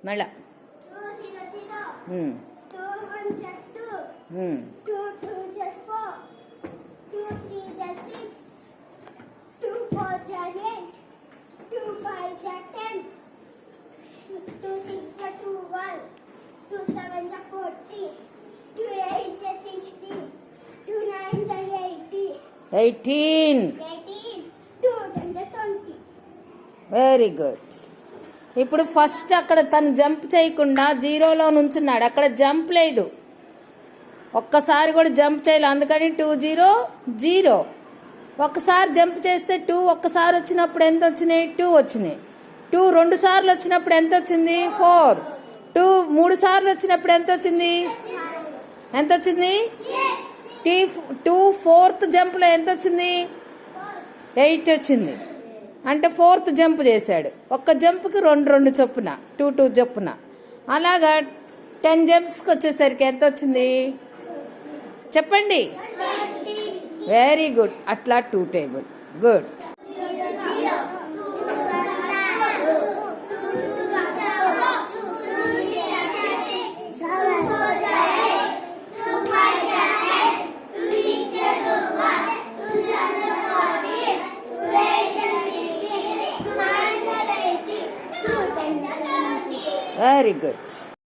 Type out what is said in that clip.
మళ్ళా 18. Very good. ఇప్పుడు first అక్కడ తను జంప్ చేయకుండా జీరోలో నుంచున్నాడు. అక్కడ జంప్ లేదు, ఒక్కసారి కూడా జంప్ చేయలేదు. అందుకని 2 0 0. ఒక్కసారి జంప్ చేస్తే 2, ఒక్కసారి వచ్చినప్పుడు ఎంత వచ్చినాయి? 2 వచ్చినాయి. 2 2 సార్లు వచ్చినప్పుడు ఎంత వచ్చింది? 4. 2 3 సార్లు వచ్చినప్పుడు ఎంత వచ్చింది? 2 4th జంప్లో ఎంత వచ్చింది? 8 వచ్చింది. అంటే 4th జంప్ చేశాడు. ఒక్క జంప్కి 2 చొప్పున, 2 చొప్పున. అలాగా 10 జంప్స్కి వచ్చేసరికి ఎంత వచ్చింది చెప్పండి? Very good. అట్లా 2 టేబుల్. గుడ్. Very good.